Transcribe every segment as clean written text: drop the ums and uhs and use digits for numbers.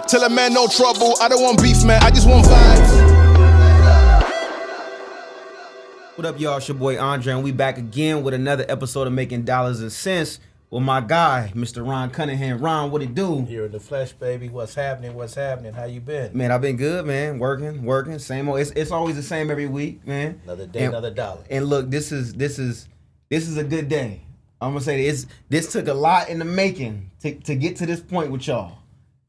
Tell a man no trouble, I don't want beef, man, I just want vibes. What up, y'all? It's your boy Andre, and we back again with another episode of Making Dollars and Cents with my guy, Mr. Ron Cunningham. Ron, what it do? You're in the flesh, baby. What's happening? How you been? Man, I've been good, man. Working. Same old. It's always the same every week, man. Another day, another dollar. And look, this is a good day. I'm gonna say this took a lot in the making to get to this point with y'all.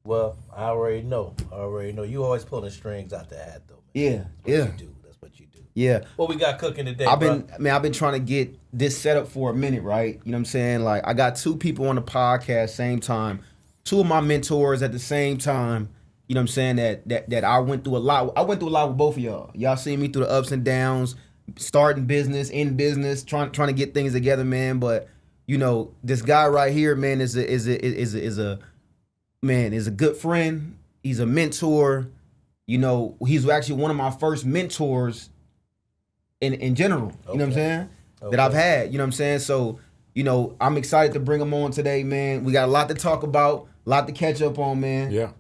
Well, I already know. You always pulling strings out the hat, though, man. Yeah. That's what you do. Yeah. What we got cooking today, I've been trying to get this set up for a minute, right? You know what I'm saying? Like, I got two people on the podcast same time, two of my mentors at the same time. You know what I'm saying? That I went through a lot. I went through a lot with both of y'all. Y'all seen me through the ups and downs, starting business, in business, trying to get things together, man. But you know, this guy right here, man, is a good friend. He's a mentor. You know, he's actually one of my first mentors in general. You know what I'm saying? That I've had. You know what I'm saying? So, you know, I'm excited to bring him on today, man. We got a lot to talk about, a lot to catch up on, man. Yeah.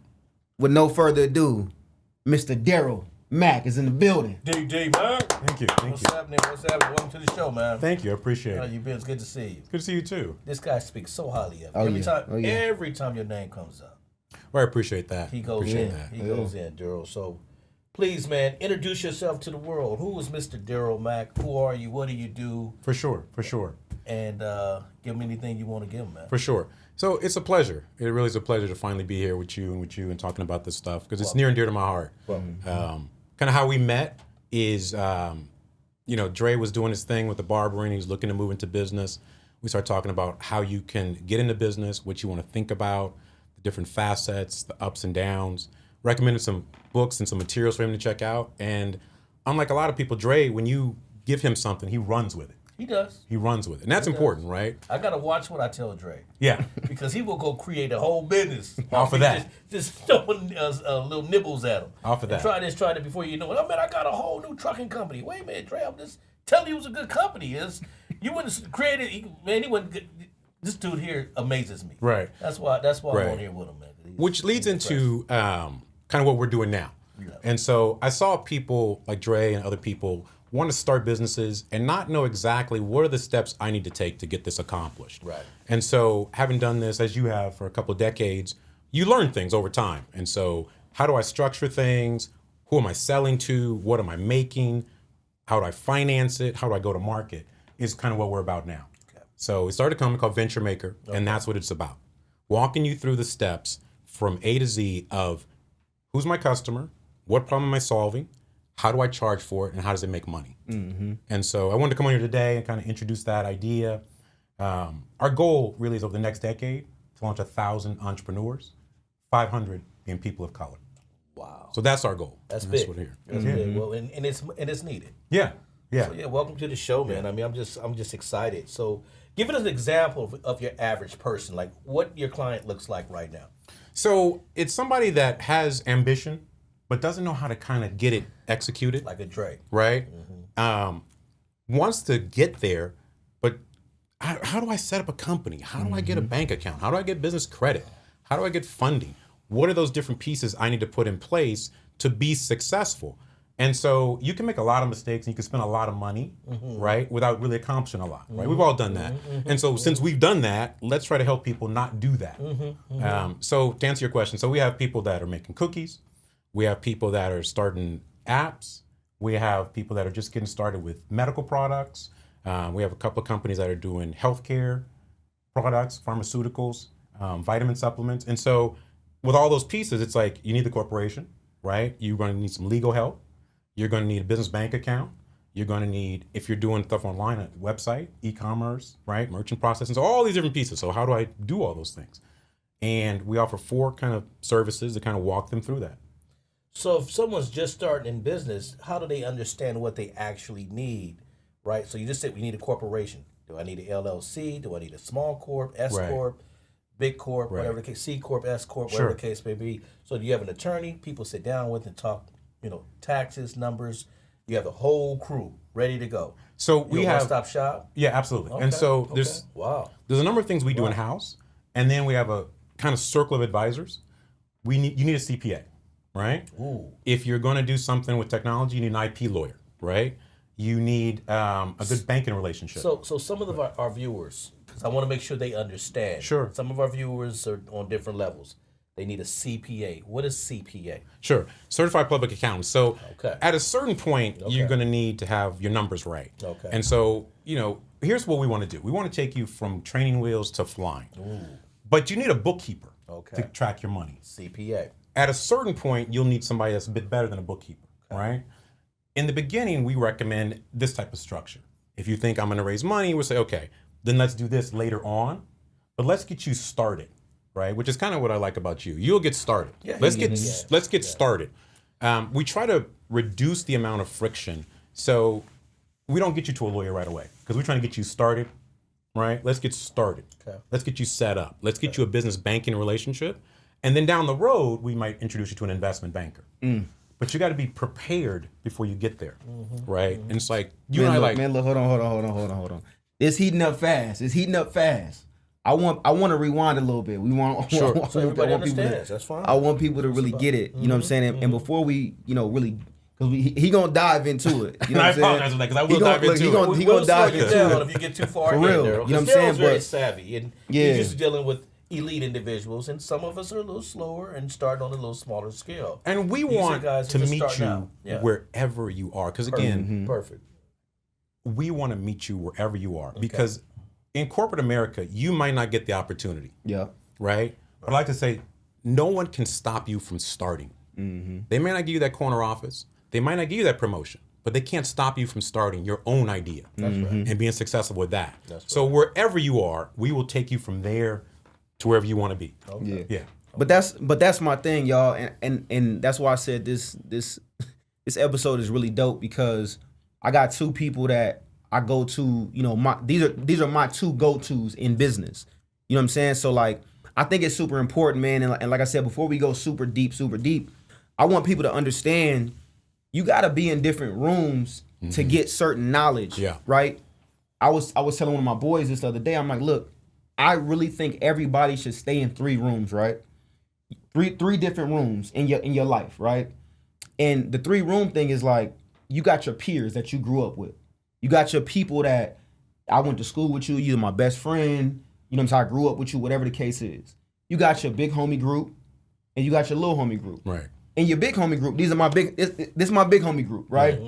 With no further ado, Mr. Daryl Mack is in the building. D, man. Thank you. What's happening? Welcome to the show, man. Thank you. I appreciate it. How you been? It's good to see you. Good to see you too. This guy speaks so highly of you. Oh, Every time your name comes up, Well, I appreciate that. he goes in. He goes in, Daryl. So, please, man, introduce yourself to the world. Who is Mr. Daryl Mack? Who are you? What do you do? For sure. And give him anything you want to give him, man. For sure. So it's a pleasure. It really is a pleasure to finally be here with you and talking about this stuff because it's near and dear to my heart. Kind of how we met is, Dre was doing his thing with the barbering. He was looking to move into business. We started talking about how you can get into business, what you want to think about, the different facets, the ups and downs. Recommended some books and some materials for him to check out. And unlike a lot of people, Dre, when you give him something, he runs with it. He does. He runs with it. And that's important, right? I got to watch what I tell Dre. Yeah. Because he will go create a whole business. Off of that. Just throwing little nibbles at him. Off of that. Try this before you know it. Oh, man, I got a whole new trucking company. Wait a minute, Dre, I'm just telling you it was a good company. You wouldn't create it. He wouldn't. This dude here amazes me. Right. That's why I'm on here with him, man. Which leads into kind of what we're doing now. Yeah. And so I saw people like Dre and other people want to start businesses and not know exactly what are the steps I need to take to get this accomplished. Right. And so having done this, as you have for a couple of decades, you learn things over time. And so how do I structure things? Who am I selling to? What am I making? How do I finance it? How do I go to market? Is kind of what we're about now. Okay. So we started a company called Venture Maker, and that's what it's about. Walking you through the steps from A to Z of who's my customer, what problem am I solving, how do I charge for it, and how does it make money? Mm-hmm. And so I wanted to come on here today and kind of introduce that idea. Our goal really is over the next decade to launch 1,000 entrepreneurs, 500 being people of color. Wow. So that's our goal. That's big. That's what here. That's big. Well, and it's needed. Yeah. So welcome to the show, man. I mean, I'm just excited. So give us an example of your average person, like what your client looks like right now. So it's somebody that has ambition, but doesn't know how to kind of get it executed. Like a Dre. Right? Mm-hmm. Wants to get there, but how do I set up a company? How do I get a bank account? How do I get business credit? How do I get funding? What are those different pieces I need to put in place to be successful? And so you can make a lot of mistakes and you can spend a lot of money, right, without really accomplishing a lot, right? We've all done that. And so since we've done that, let's try to help people not do that. So to answer your question, so we have people that are making cookies. We have people that are starting apps. We have people that are just getting started with medical products. We have a couple of companies that are doing healthcare products, pharmaceuticals, vitamin supplements. And so with all those pieces, it's like you need the corporation, right? You're going to need some legal help. You're going to need a business bank account. You're going to need, if you're doing stuff online, a website, e-commerce, right? Merchant processing, so all these different pieces. So how do I do all those things? And we offer 4 kind of services to kind of walk them through that. So if someone's just starting in business, how do they understand what they actually need, right? So you just said we need a corporation. Do I need an LLC? Do I need a small corp, S corp, big corp, whatever the case, C corp, S corp, whatever the case may be? So do you have an attorney people sit down with and talk, taxes, numbers? You have the whole crew ready to go. So we have one-stop shop. Yeah, absolutely. Okay. And so there's a number of things we do in house, and then we have a kind of circle of advisors. you need a CPA, right? Ooh. If you're going to do something with technology, you need an IP lawyer, right? You need a good banking relationship. So some of our viewers, because I want to make sure they understand. Sure. Some of our viewers are on different levels. They need a CPA. What is CPA? Sure. Certified public accountant. So Okay. at a certain point, you're going to need to have your numbers right. Okay. And so, here's what we want to do. We want to take you from training wheels to flying. Ooh. But you need a bookkeeper Okay. to track your money. CPA. At a certain point, you'll need somebody that's a bit better than a bookkeeper, right? In the beginning, we recommend this type of structure. If you think I'm going to raise money, we'll say, okay, then let's do this later on, but let's get you started, right? Which is kind of what I like about you. You'll get started. Let's get started. We try to reduce the amount of friction, so we don't get you to a lawyer right away because we're trying to get you started, right? Let's get started. Okay. Let's get you set up. Let's get you a business banking relationship, and then down the road, we might introduce you to an investment banker. But you got to be prepared before you get there, right? And it's like you and I like. Man, look, hold on. It's heating up fast. I want to rewind a little bit. So everybody understands. That's fine. I want people to really get it. You know what I'm saying? And before we, really, because he gonna dive into it. You know what I'm saying? I apologize for that because I will dive into it. He gonna dive into down it if you get too far for in real. there. You know what I'm Daryl's saying? very But savvy, and yeah. he's just dealing with elite individuals, and some of us are a little slower and starting on a little smaller scale. And we These are want guys to who just meet starting you out. Yeah. wherever you are. Because again, Perfect. we want to meet you wherever you are. Because in corporate America, you might not get the opportunity, Yeah. right? But I like to say, no one can stop you from starting. They may not give you that corner office. They might not give you that promotion. But they can't stop you from starting your own idea and being successful with that. So wherever you are, we will take you from there to wherever you want to be. Yeah. But that's my thing, y'all, and that's why I said this episode is really dope because I got two people that I go to. These are my two go-tos in business. You know what I'm saying? So like, I think it's super important, man. And like I said, before we go super deep, I want people to understand you got to be in different rooms to get certain knowledge. Yeah. Right. I was telling one of my boys this the other day. I'm like, look, I really think everybody should stay in 3 rooms, right? Three different rooms in your life, right? And the 3-room thing is like, you got your peers that you grew up with. You got your people that I went to school with you. You're my best friend. You know what I'm saying? I grew up with you, whatever the case is. You got your big homie group, and you got your little homie group. Right. In your big homie group, this is my big homie group, right?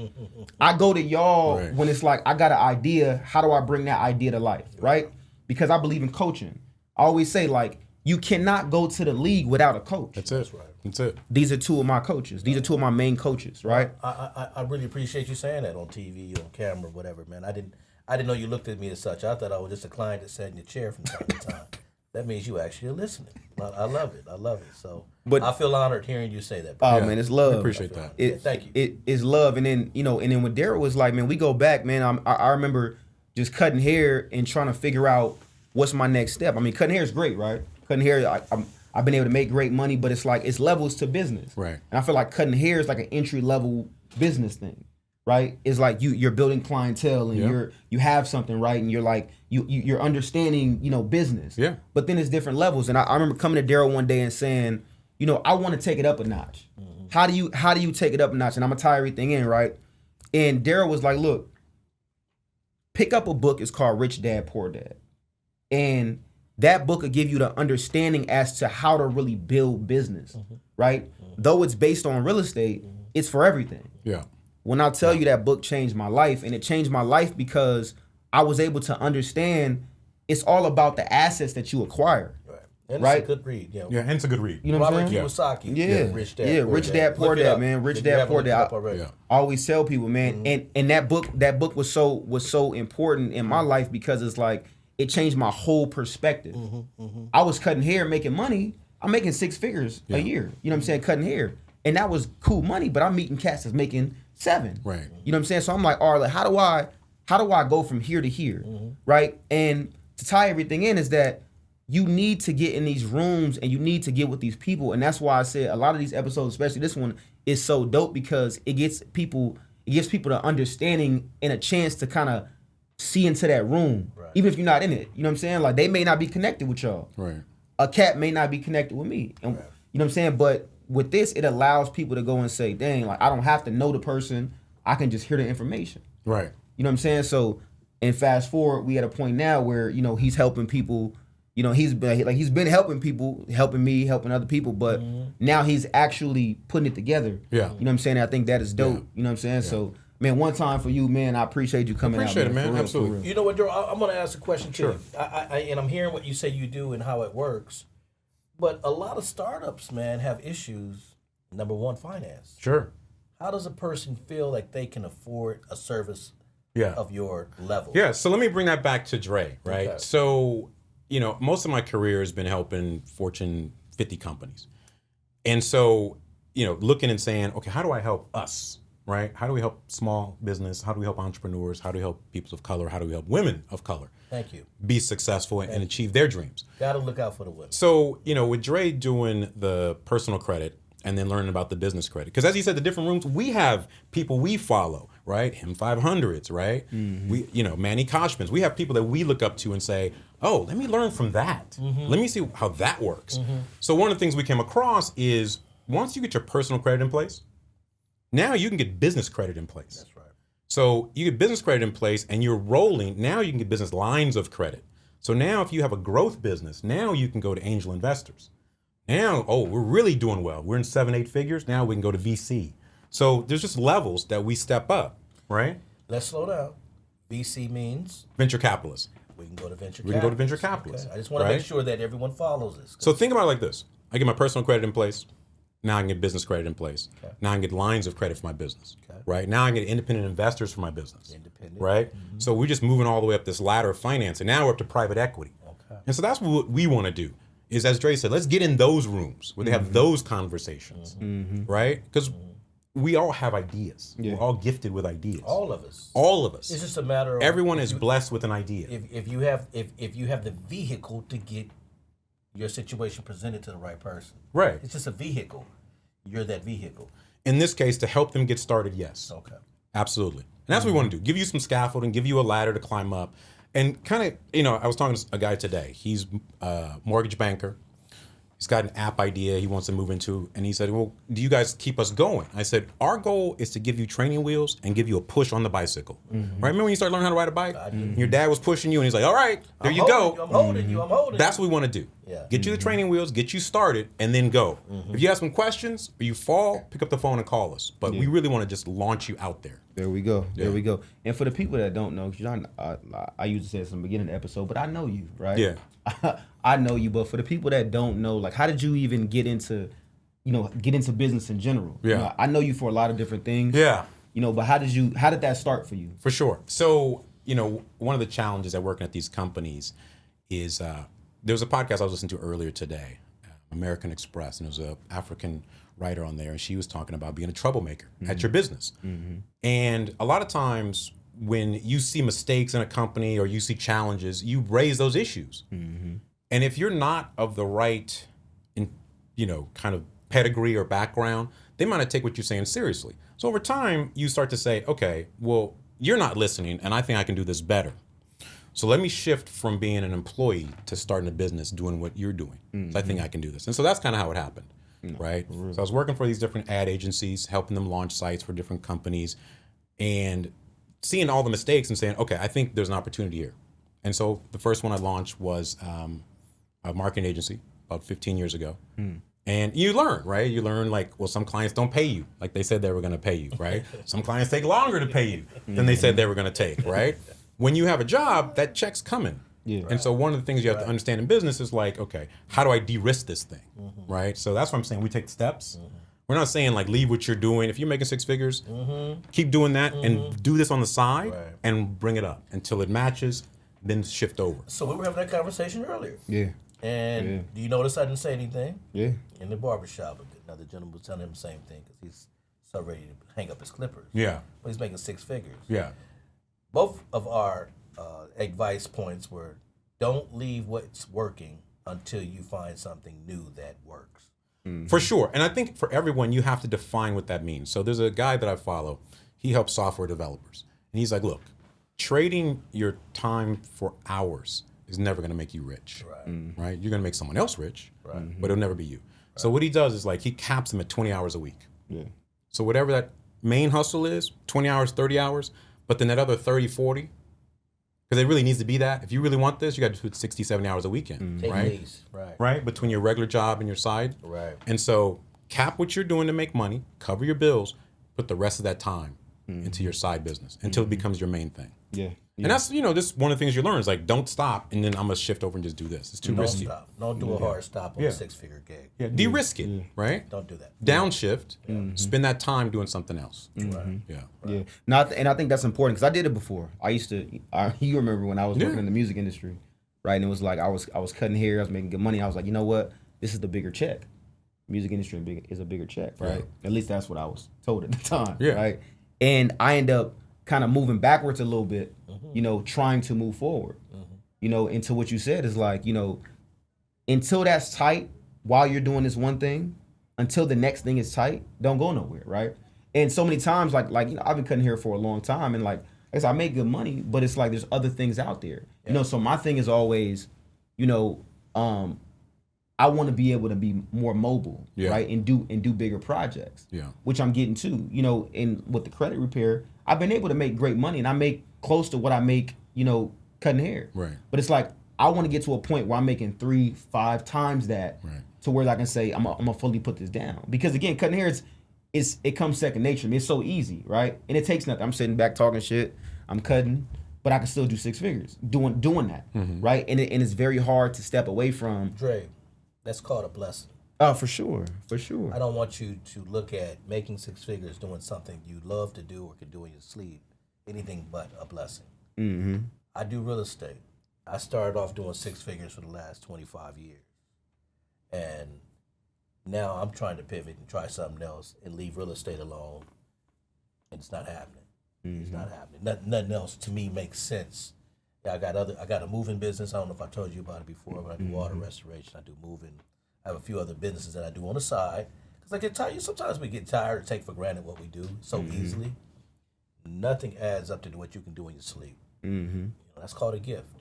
I go to y'all when it's like, I got an idea. How do I bring that idea to life, right? Because I believe in coaching. I always say, like, you cannot go to the league without a coach. That's it. That's it. These are 2 of my coaches. These are 2 of my main coaches, right? I really appreciate you saying that on TV, on camera, whatever, man. I didn't know you looked at me as such. I thought I was just a client that sat in your chair from time to time. That means you actually are listening. I love it. So, But I feel honored hearing you say that. oh man, it's love. I appreciate that. Thank you. It is love, and then when Daryl was like, man, we go back, man. I remember just cutting hair and trying to figure out what's my next step. I mean, cutting hair is great, right? Cutting hair, I've been able to make great money, but it's like it's levels to business, Right. And I feel like cutting hair is like an entry level business thing, right? It's like you're building clientele and you have something, right? And you're like you're understanding, business. Yeah. But then it's different levels, and I remember coming to Daryl one day and saying, I want to take it up a notch. How do you take it up a notch? And I'm gonna tie everything in, right? And Daryl was like, look, pick up a book. It's called Rich Dad Poor Dad, and that book will give you the understanding as to how to really build business, right? Though it's based on real estate, it's for everything. Yeah. When I tell you that book changed my life, and it changed my life because I was able to understand it's all about the assets that you acquire. Right. And Right? it's a good read. Yeah, and it's a good read. You know what I'm Robert saying? Kiyosaki. Yeah. Rich Dad. Rich Dad Poor Look it Dad, up man. Rich if you Dad haven't Poor looked it Dad. up already. Yeah. I always tell people, man, and that book was so important in my life because it's like it changed my whole perspective. I was cutting hair, making money. I'm making 6 figures a year. You know what I'm saying? Cutting hair, and that was cool money. But I'm meeting cats that's making 7. Right. You know what I'm saying? So I'm like, all right, how do I go from here to here, right? And to tie everything in is that you need to get in these rooms and you need to get with these people, and that's why I said a lot of these episodes, especially this one, is so dope because it gives people the understanding and a chance to kind of see into that room, even if you're not in it. You know what I'm saying? Like they may not be connected with y'all. Right. A cat may not be connected with me, and You know what I'm saying? But with this, it allows people to go and say, dang, like I don't have to know the person. I can just hear the information. Right. You know what I'm saying? So, and fast forward, we at a point now where, you know, he's helping people. You know, he's been helping people, helping me, helping other people, but now he's actually putting it together. Yeah. You know what I'm saying? I think that is dope. Yeah. You know what I'm saying? Yeah. So, man, one time for you, man, I appreciate you coming Appreciate out. it, man. For real, Absolutely. for real. You know what, Daryl? I'm going to ask a question Sure. too. And I'm hearing what you say you do and how it works. But a lot of startups, man, have issues. Number one, finance. Sure. How does a person feel like they can afford a service Yeah. of your level? Yeah. So let me bring that back to Dre, right? Okay. So, you know, most of my career has been helping Fortune 50 companies. And so, you know, looking and saying, okay, how do I help us, right? How do we help small business? How do we help entrepreneurs? How do we help people of color? How do we help women of color Thank you. be successful and achieve their dreams? Got to look out for the women. So, you know, with Dre doing the personal credit and then learning about the business credit, because as he said, the different rooms, we have people we follow, right? Him 500s, right? We, you know, Manny Koshman's. We have people that we look up to and say, oh, let me learn from that. Let me see how that works. So one of the things we came across is once you get your personal credit in place, now you can get business credit in place. That's right. So you get business credit in place and you're rolling. Now you can get business lines of credit. So now if you have a growth business, now you can go to angel investors. Now, oh, we're really doing well. We're in 7-8 figures. Now we can go to VC. So there's just levels that we step up, right? Let's slow down. VC means Venture capitalists. we can go to venture We can go to venture capitalists. Okay. I just want to right? make sure that everyone follows this. So think about it like this. I get my personal credit in place. Now I can get business credit in place. Okay. Now I can get lines of credit for my business. Okay. Right? Now I can get independent investors for my business. Independent. Right? So we're just moving all the way up this ladder of finance. And now we're up to private equity. Okay. And so that's what we want to do. Is as Dre said, let's get in those rooms where they have those conversations, right? Because we all have ideas. Yeah. We're all gifted with ideas. All of us. All of us. It's just a matter of Everyone if is you- blessed with an idea. If you have the vehicle to get your situation presented to the right person. Right. It's just a vehicle. You're that vehicle. In this case, to help them get started, yes. Okay. Absolutely. And that's what we want to do. Give you some scaffolding, give you a ladder to climb up. And kind of, you know, I was talking to a guy today. He's a mortgage banker. He's got an app idea he wants to move into. And he said, well, do you guys keep us going? I said, our goal is to give you training wheels and give you a push on the bicycle. Right? Remember when you started learning how to ride a bike? Your dad was pushing you and he's like, all right, there you go. I'm holding you. I'm holding That's you. what we want to do. Yeah. Get you the training wheels, get you started, and then go. If you have some questions or you fall, pick up the phone and call us. But we really want to just launch you out there. There we go. There Yeah. we go. And for the people that don't know, because I used to say this in the beginning of the episode, but I know you, right? Yeah. I know you, but for the people that don't know, like, how did you even get into business in general? Yeah. You know, I know you for a lot of different things. Yeah. You know, but how did that start for you? For sure. So, you know, one of the challenges at working at these companies is there was a podcast I was listening to earlier today, American Express, and there was an African writer on there, and she was talking about being a troublemaker at your business. And a lot of times when you see mistakes in a company or you see challenges, you raise those issues. And if you're not of the right, kind of pedigree or background, they might not take what you're saying seriously. So over time, you start to say, okay, well, you're not listening, and I think I can do this better. So let me shift from being an employee to starting a business doing what you're doing. So I think I can do this. And so that's kind of how it happened, right? So I was working for these different ad agencies, helping them launch sites for different companies, and seeing all the mistakes and saying, okay, I think there's an opportunity here. And so the first one I launched was a marketing agency about 15 years ago. And you learn, right? You learn like, well, some clients don't pay you like they said they were going to pay you, right? Some clients take longer to pay you than they said they were going to take, right? When you have a job, that check's coming. Yeah. And so one of the things you have to understand in business is like, okay, how do I de-risk this thing, right? So that's what I'm saying. We take steps. We're not saying like leave what you're doing. If you're making six figures, keep doing that and do this on the side and bring it up until it matches, then shift over. So we were having that conversation earlier. Yeah. And do you notice I didn't say anything? Yeah. In the barbershop, another gentleman was telling him the same thing because he's so ready to hang up his clippers. Yeah. But he's making six figures. Yeah. Both of our advice points were don't leave what's working until you find something new that works. For sure. And I think for everyone, you have to define what that means. So there's a guy that I follow. He helps software developers. And he's like, look, trading your time for hours is never going to make you rich. Right? You're going to make someone else rich, but it'll never be you. So what he does is like he caps them at 20 hours a week. Yeah. So whatever that main hustle is, 20 hours, 30 hours, but then that other 30, 40, because it really needs to be that. If you really want this, you got to put 60, 70 hours a week in, right? Right, between your regular job and your side. Right. And so cap what you're doing to make money, cover your bills, put the rest of that time into your side business until it becomes your main thing. Yeah. And that's, you know, this one of the things you learn is like, don't stop and then I'm going to shift over and just do this. It's too risky. Don't stop. Don't do a hard stop on a 6-figure gig. Yeah, de-risk it, right? Don't do that. Downshift, spend that time doing something else. Right. Yeah. Yeah. And I think that's important because I did it before. You remember when I was working in the music industry, right? And it was like I was cutting hair, I was making good money. I was like, you know what? This is the bigger check. Music industry is a bigger check, right? Yeah. At least that's what I was told at the time, Yeah. right? And I end up kind of moving backwards a little bit, you know, trying to move forward, you know, into what you said is like, you know, until that's tight while you're doing this one thing, until the next thing is tight, don't go nowhere, right? And so many times, like you know, I've been cutting hair for a long time, and like I said, I make good money, but it's like there's other things out there, you know. So my thing is always, you know, I want to be able to be more mobile, right, and do bigger projects, which I'm getting to, you know. And with the credit repair, I've been able to make great money, and I make close to what I make, you know, cutting hair, right? But it's like I want to get to a point where I'm making 3-5 times that, to where I can say I'm gonna fully put this down. Because again, cutting hair it comes second nature. I mean, it's so easy, right? And it takes nothing. I'm sitting back talking shit. I'm cutting, but I can still do 6 figures doing that, right? And it's very hard to step away from. Dre, that's called a blessing. Oh, for sure. I don't want you to look at making 6 figures doing something you love to do or can do in your sleep anything but a blessing. I do real estate. I started off doing 6 figures for the last 25 years. And now I'm trying to pivot and try something else and leave real estate alone. And it's not happening. It's not happening. Nothing else to me makes sense. Yeah, I got a moving business. I don't know if I told you about it before, but I do water restoration. I do moving. I have a few other businesses that I do on the side. Because I get tired. Sometimes we get tired and take for granted what we do so easily. Nothing adds up to what you can do in your sleep. You know, that's called a gift.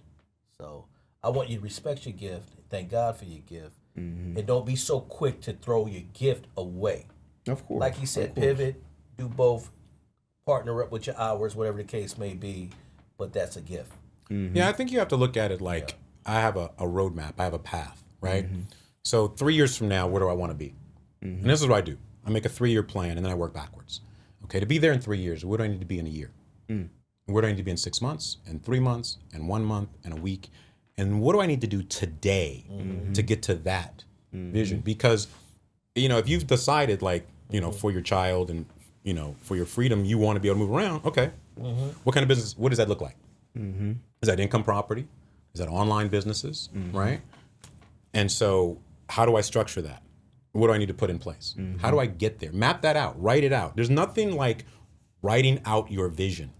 So I want you to respect your gift. Thank God for your gift. And don't be so quick to throw your gift away. Of course. Like he said, pivot, do both, partner up with your hours, whatever the case may be, but that's a gift. Yeah, I think you have to look at it like I have a roadmap, I have a path, right? So 3 years from now, where do I want to be? And this is what I do. I make a 3-year plan and then I work backwards. Okay, to be there in 3 years, where do I need to be in a year? Where do I need to be in 6 months, and 3 months, and 1 month, and a week? And what do I need to do today to get to that vision? Because, you know, if you've decided, like, you know, for your child and, you know, for your freedom, you want to be able to move around, okay. What kind of business, what does that look like? Is that income property? Is that online businesses, right? And so how do I structure that? What do I need to put in place? How do I get there? Map that out, write it out. There's nothing like writing out your vision.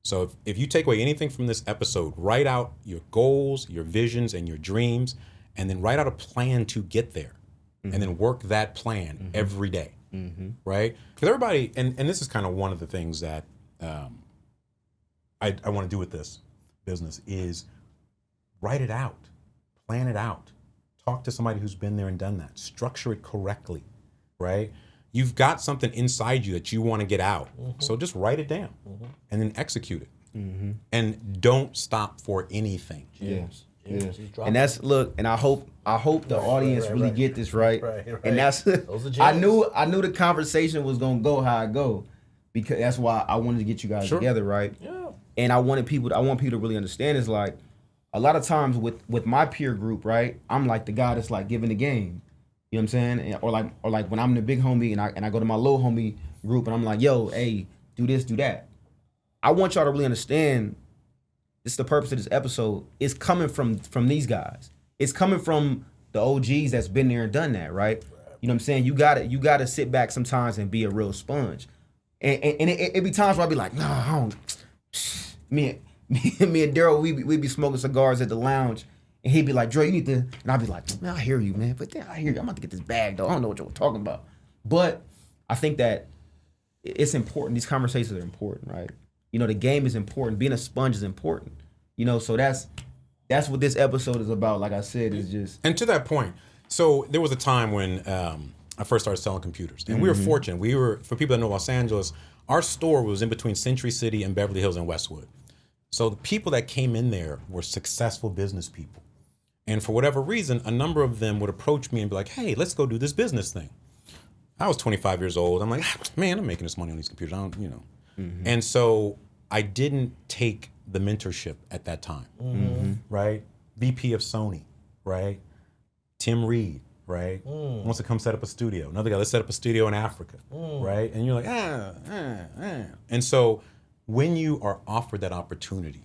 So if you take away anything from this episode, write out your goals, your visions, and your dreams, and then write out a plan to get there. And then work that plan every day, right? Because everybody, and this is kind of one of the things that I want to do with this business is write it out, plan it out, talk to somebody who's been there and done that, structure it correctly, right? You've got something inside you that you want to get out. So just write it down and then execute it. And don't stop for anything. And that's, look, and I hope the audience really get this right. And that's I knew the conversation was gonna go how it go, because that's why I wanted to get you guys together, right? And I want people to really understand is like a lot of times with my peer group, right? I'm like the guy that's like giving the game. You know what I'm saying? Or like when I'm the big homie and I go to my little homie group and I'm like, yo, hey, do this, do that. I want y'all to really understand this is the purpose of this episode. It's coming from these guys. It's coming from the OGs that's been there and done that, right? You know what I'm saying? You gotta sit back sometimes and be a real sponge. And it be times where I be like, nah, I don't. Me and Daryl, we be smoking cigars at the lounge. And he'd be like, Dre, you need to, and I'd be like, man, I hear you, man. But then I hear you. I'm about to get this bag, though. I don't know what you're talking about. But I think that it's important. These conversations are important, right? You know, the game is important. Being a sponge is important. You know, so that's what this episode is about. Like I said, is just. And to that point, So there was a time when I first started selling computers, and we were fortunate. We were, for people that know Los Angeles, our store was in between Century City and Beverly Hills and Westwood. So the people that came in there were successful business people. And for whatever reason, a number of them would approach me and be like, hey, let's go do this business thing. I was 25 years old. I'm like, man, I'm making this money on these computers. I don't, you know. And so I didn't take the mentorship at that time, right? VP of Sony, right? Tim Reed, right? Wants to come set up a studio. Another guy, let's set up a studio in Africa, right? And you're like, And so when you are offered that opportunity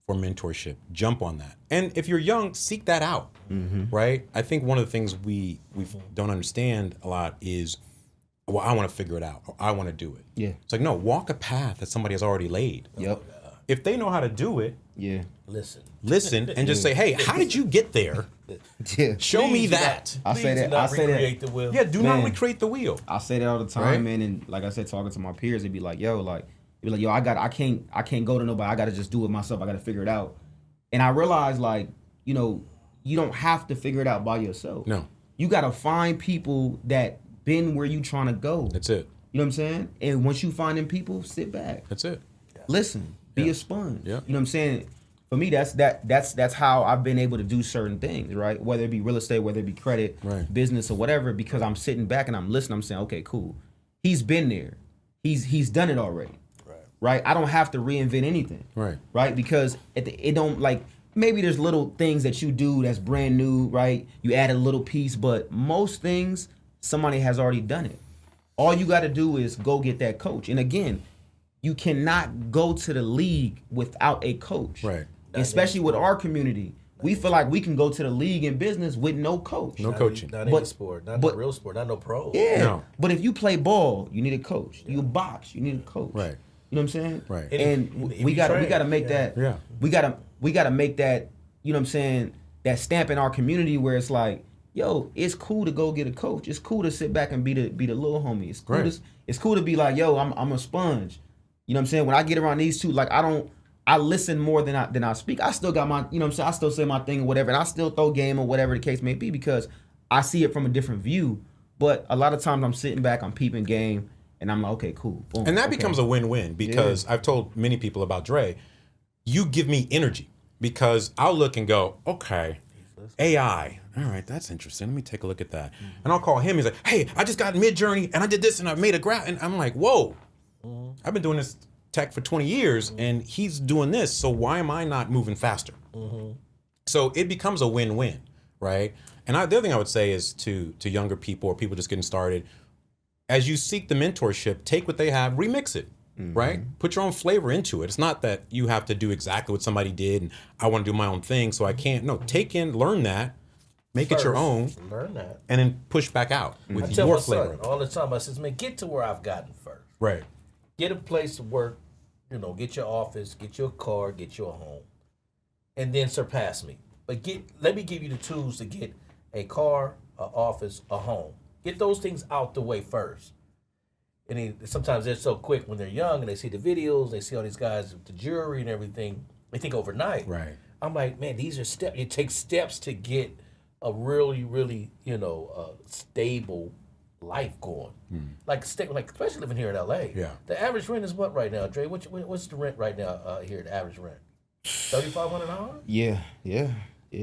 for mentorship, jump on that. And if you're young, seek that out, right? I think one of the things we don't understand a lot is, well, I want to figure it out, or I want to do it. Yeah. It's like, no, walk a path that somebody has already laid. Yep. If they know how to do it, Listen and just say, hey, how did you get there? Yeah. Show me that. I say that. I say recreate the wheel. Yeah, do not Man. recreate the wheel. I say that all the time, Right? man. And like I said, talking to my peers, it'd be like, yo, I can't go to nobody. I got to just do it myself. I got to figure it out. And I realized, like, you know, you don't have to figure it out by yourself. No. You got to find people that been where you trying to go. That's it. You know what I'm saying? And once you find them people, sit back. That's it. Listen. Be a sponge. Yeah. You know what I'm saying? For me, that's how I've been able to do certain things, right? Whether it be real estate, whether it be credit, Right. business, or whatever, because I'm sitting back and I'm listening. I'm saying, okay, cool. He's been there. He's done it already. Right? I don't have to reinvent anything. Right? Because it don't, like, maybe there's little things that you do that's brand new, right? You add a little piece, but most things, somebody has already done it. All you got to do is go get that coach. And again, you cannot go to the league without a coach. Right. Especially with our community. We feel like we can go to the league in business with no coach. No coaching. Not any sport. Not no real sport. Not no pro. Yeah. No. But if you play ball, you need a coach. You box, you need a coach. Right. You know what I'm saying? Right. And if we you gotta train, make that. Yeah. We gotta make that. You know what I'm saying? That stamp in our community where it's like, yo, it's cool to go get a coach. It's cool to sit back and be the little homie. It's cool. Right. It's cool to be like, yo, I'm a sponge. You know what I'm saying? When I get around these two, like I listen more than I speak. I still got my, you know what I'm saying? I still say my thing or whatever, and I still throw game or whatever the case may be because I see it from a different view. But a lot of times I'm sitting back, I'm peeping game, and I'm like, okay, cool. Boom. And that becomes a win-win because I've told many people about Dre, you give me energy because I'll look and go, okay, AI. All right, that's interesting. Let me take a look at that. And I'll call him. He's like, hey, I just got Mid-Journey and I did this and I made a graph. And I'm like, whoa, I've been doing this tech for 20 years and he's doing this. So why am I not moving faster? So it becomes a win-win, right? And the other thing I would say is to younger people or people just getting started, as you seek the mentorship, take what they have, remix it, right? Put your own flavor into it. It's not that you have to do exactly what somebody did and I want to do my own thing, so I can't. No, take in, learn that, make it your own, Learn that. and then push back out with I tell your my flavor. son all the time, I says, man, get to where I've gotten first. Right. Get a place to work, you know, get your office, get your car, get your home, and then surpass me. But let me give you the tools to get a car, an office, a home. Get those things out the way first. And sometimes they're so quick when they're young and they see the videos, they see all these guys with the jewelry and everything. They think overnight. Right. I'm like, man, these are steps. It takes steps to get a really, really, stable life going. Like especially living here in LA. Yeah. The average rent is what right now, Dre? What's the rent right now here? The average rent, $3,500. Yeah.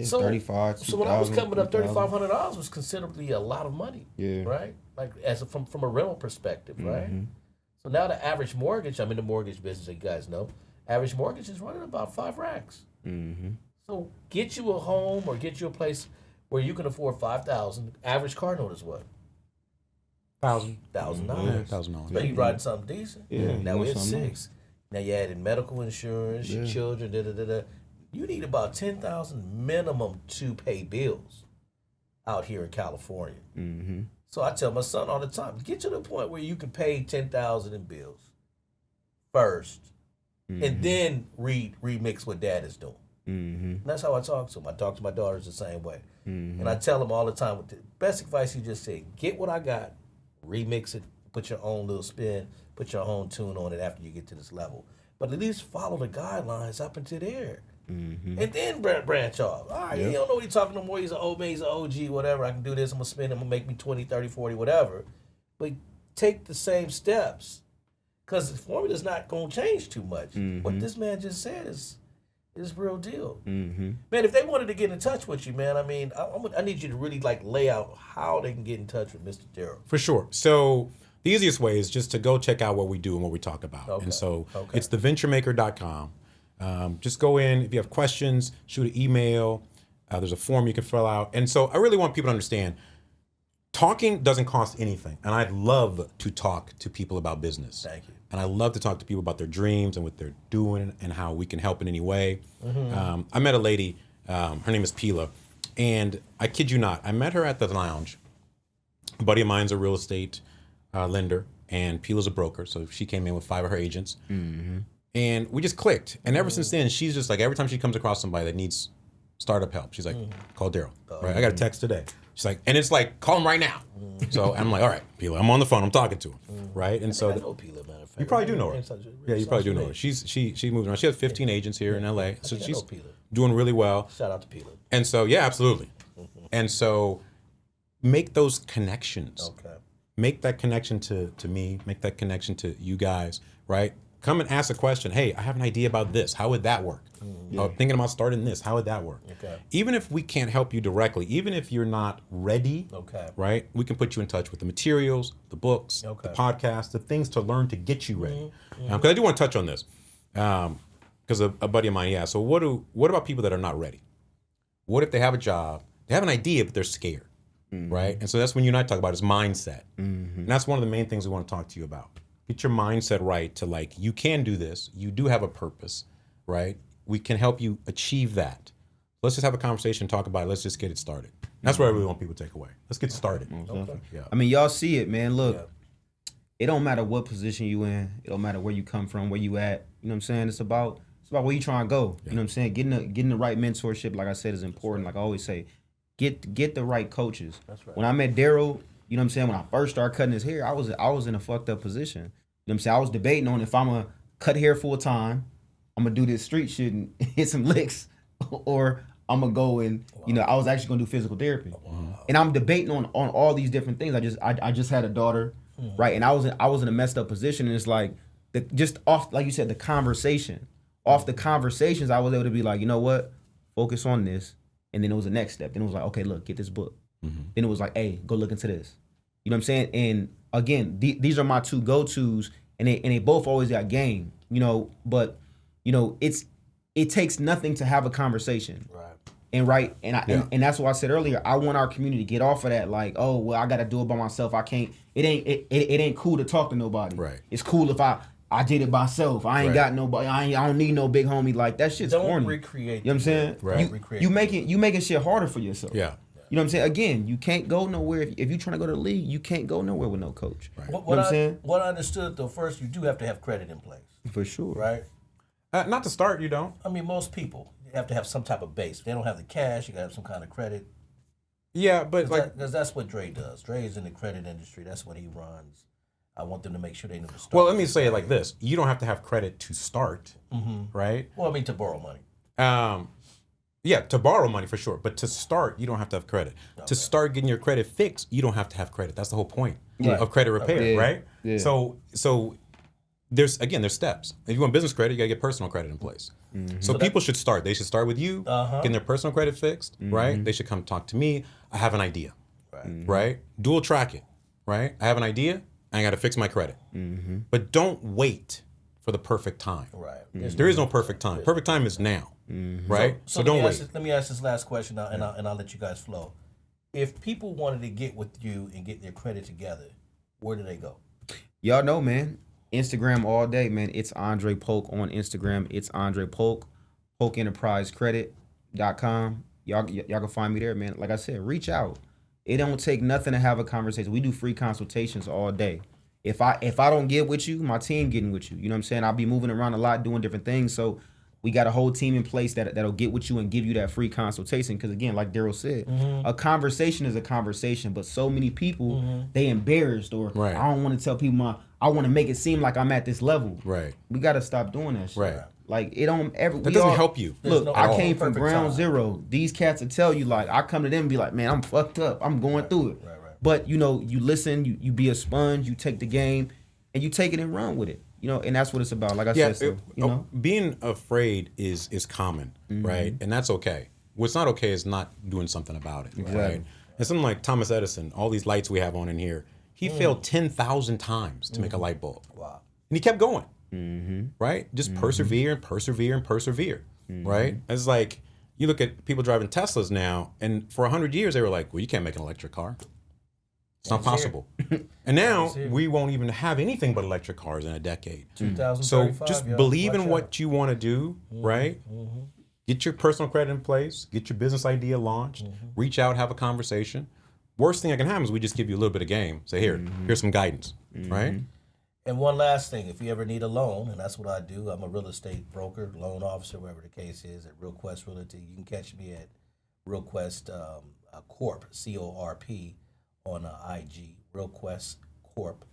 So 35. So when I was 2,000, coming up, $3,000. $3,500 was considerably a lot of money. Yeah. Right. Like from a rental perspective, right? So now the average mortgage, I'm in the mortgage business, you guys know. Average mortgage is running about $5 racks. So get you a home or get you a place where you can afford $5,000. Average car note is what? $1,000. $1,000. So you riding something decent. Yeah. Now we're at something $6,000. Now you added medical insurance, your children, You need about $10,000 minimum to pay bills out here in California. So I tell my son all the time, get to the point where you can pay $10,000 in bills first, and then remix what dad is doing. And that's how I talk to him. I talk to my daughters the same way. And I tell them all the time, the best advice you just said, get what I got, remix it, put your own little spin, put your own tune on it after you get to this level. But at least follow the guidelines up into there. And then branch off. All right, you don't know what he's talking no more. He's an old man, he's an OG, whatever. I can do this, I'm going to spend, I'm going to make me 20, 30, 40, whatever. But take the same steps. Because the formula's not going to change too much. What this man just said is real deal. Man, if they wanted to get in touch with you, man, I mean, I need you to really like lay out how they can get in touch with Mr. Daryl. For sure. So the easiest way is just to go check out what we do and what we talk about. And so it's theventuremaker.com. Just go in. If you have questions, shoot an email. There's a form you can fill out. And so I really want people to understand, talking doesn't cost anything. And I'd love to talk to people about business. Thank you. And I love to talk to people about their dreams and what they're doing and how we can help in any way. I met a lady, her name is Pila, and I kid you not, I met her at the lounge. A buddy of mine's a real estate lender, and Pila's a broker, so she came in with 5 of her agents. And we just clicked. And ever since then, she's just like, every time she comes across somebody that needs startup help, she's like, call Daryl. Right? I got a text today. She's like, and it's like, call him right now. So I'm like, all right, Pila, I'm on the phone, I'm talking to him. Right? And so I know Pila, matter of fact. you probably do know her. Yeah, you probably do know her. She moves around. She has 15 agents here in LA. So she's doing really well. Shout out to Pila. And so, yeah, absolutely. And so make those connections. Okay. Make that connection to me, make that connection to you guys, right? Come and ask a question. Hey, I have an idea about this. How would that work? Thinking about starting this. How would that work? Okay. Even if we can't help you directly, even if you're not ready, right? We can put you in touch with the materials, the books, the podcasts, the things to learn to get you ready. Because I do want to touch on this. Because a buddy of mine, so what about people that are not ready? What if they have a job, they have an idea, but they're scared, right? And so that's when you and I talk about is mindset. And that's one of the main things we want to talk to you about. Get your mindset right to like, you can do this. You do have a purpose, right? We can help you achieve that. Let's just have a conversation, talk about it. Let's just get it started. That's what I really want people to take away. Let's get started. Yeah. I mean, y'all see it, man. Look, it don't matter what position you in. It don't matter where you come from, where you at. You know what I'm saying? It's about where you trying to go. You know what I'm saying? Getting the right mentorship, like I said, is important. Like I always say, get the right coaches. That's right. When I met Daryl, you know what I'm saying? When I first started cutting his hair, I was in a fucked up position. You know what I'm saying? I was debating on if I'm gonna cut hair full time, I'm gonna do this street shit and hit some licks, or I'm gonna go and I was actually gonna do physical therapy. And I'm debating on all these different things. I just had a daughter, right? And I was in a messed up position, and it's like just off, like you said, the conversation. Off the conversations, I was able to be like, you know what? Focus on this. And then it was the next step. Then it was like, okay, look, get this book. Then it was like, hey, go look into this. You know what I'm saying? And again, these are my two go-tos, and they both always got game, but it takes nothing to have a conversation. Right. And that's why I said earlier, I want our community to get off of that, like, oh, well, I gotta do it by myself. I can't, it ain't cool to talk to nobody. Right. It's cool if I did it myself. I ain't got nobody. I don't need no big homie. Like that shit's corny. Don't recreate. You know what I'm saying? Right. You making shit harder for yourself. Yeah. You know what I'm saying? Again, you can't go nowhere if you're trying to go to the league. You can't go nowhere with no coach. Right. You know what I'm saying? What I understood though, first you do have to have credit in place. For sure. Right. Not to start, you don't. I mean, most people have to have some type of base. If they don't have the cash, you gotta have some kind of credit. Yeah, but because that's what Dre does. Dre is in the credit industry. That's what he runs. I want them to make sure they never start. Well, let me say it like this: you don't have to have credit to start, right? Well, I mean to borrow money. Yeah, to borrow money for sure, but to start, you don't have to have credit. Okay. To start getting your credit fixed, you don't have to have credit. That's the whole point of credit repair, right? Yeah. So there's steps. If you want business credit, you gotta get personal credit in place. So people should start. They should start with you, getting their personal credit fixed, right? They should come talk to me. I have an idea, right? Dual track it, right? I have an idea. I got to fix my credit, but don't wait for the perfect time. Right. There is no perfect time. Perfect time is now, right? So don't wait. Let me ask this last question now, and I'll let you guys flow. If people wanted to get with you and get their credit together, where do they go? Y'all know, man. Instagram all day, man. It's Andre Polk on Instagram. It's Andre Polk, PolkEnterpriseCredit.com. Y'all can find me there, man. Like I said, reach out. It don't take nothing to have a conversation. We do free consultations all day. If I don't get with you, my team getting with you. You know what I'm saying? I'll be moving around a lot, doing different things. So we got a whole team in place that'll get with you and give you that free consultation. Because again, like Daryl said, a conversation is a conversation. But so many people, they embarrassed or I don't want to tell people I want to make it seem like I'm at this level. Right. We got to stop doing that shit. Right. Like it don't ever. That doesn't help you. Look, no I came from perfect ground time. zero. These cats will tell you like I come to them and be like, man, I'm fucked up. I'm going through it. Right. But you know, you listen. You be a sponge. You take the game, and you take it and run with it. You know, and that's what it's about. Like I said, so, you know, being afraid is common, right? And that's okay. What's not okay is not doing something about it, right? And something like Thomas Edison, all these lights we have on in here, he failed 10,000 times to make a light bulb. Wow. And he kept going, right? Just persevere and persevere and persevere, right? It's like you look at people driving Teslas now, and for 100 years they were like, well, you can't make an electric car. It's not possible. And now we won't even have anything but electric cars in a decade. 2035. So just yo, believe in watch what out. you want to do, right? Get your personal credit in place, get your business idea launched, reach out, have a conversation. Worst thing that can happen is we just give you a little bit of game. Say, here's some guidance, right? And one last thing, if you ever need a loan, and that's what I do, I'm a real estate broker, loan officer, whatever the case is, at RealQuest Realty. You can catch me at RealQuest Corp, C-O-R-P, on IG, RealQuest Corp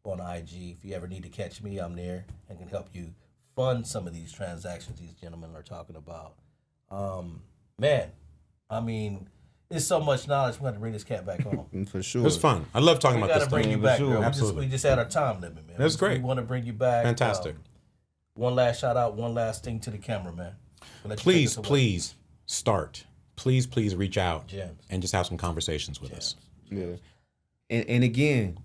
on IG. If you ever need to catch me, I'm there and can help you fund some of these transactions these gentlemen are talking about. Man, I mean, there's so much knowledge. We have to bring this cat back on. for sure. It was fun. I love talking We about got this to stuff. bring you back, sure. girl. Absolutely. We just had our time limit, man. That's great. We want to bring you back. Fantastic. One last shout out, one last thing to the camera, man. We'll let you take Please, us away. please start. Please reach out Gems. and just have some conversations with us. Yeah. And again,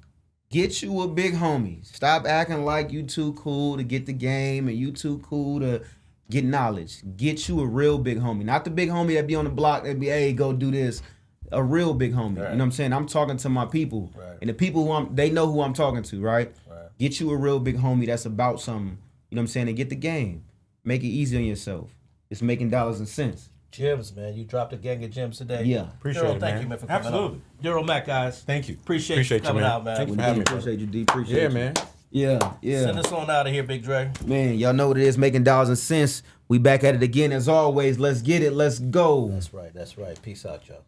get you a big homie. Stop acting like you too cool to get the game and you too cool to get knowledge. Get you a real big homie. Not the big homie that be on the block that be, hey, go do this. A real big homie. Right. You know what I'm saying? I'm talking to my people. Right. And the people they know who I'm talking to, right? Get you a real big homie that's about something. You know what I'm saying? And get the game. Make it easy on yourself. It's making dollars and cents. Gems, man. You dropped a gang of gems today. Yeah. Appreciate Daryl, it, thank man. you, man, for coming Absolutely. on. Daryl Mack, guys. Thank you. Appreciate you coming out, man. Thank you for having me. Appreciate you, D. Appreciate Yeah, you. man. Yeah. Send us on out of here, Big Dre. Man, y'all know what it is, making dollars and cents. We back at it again as always. Let's get it. Let's go. That's right. Peace out, y'all.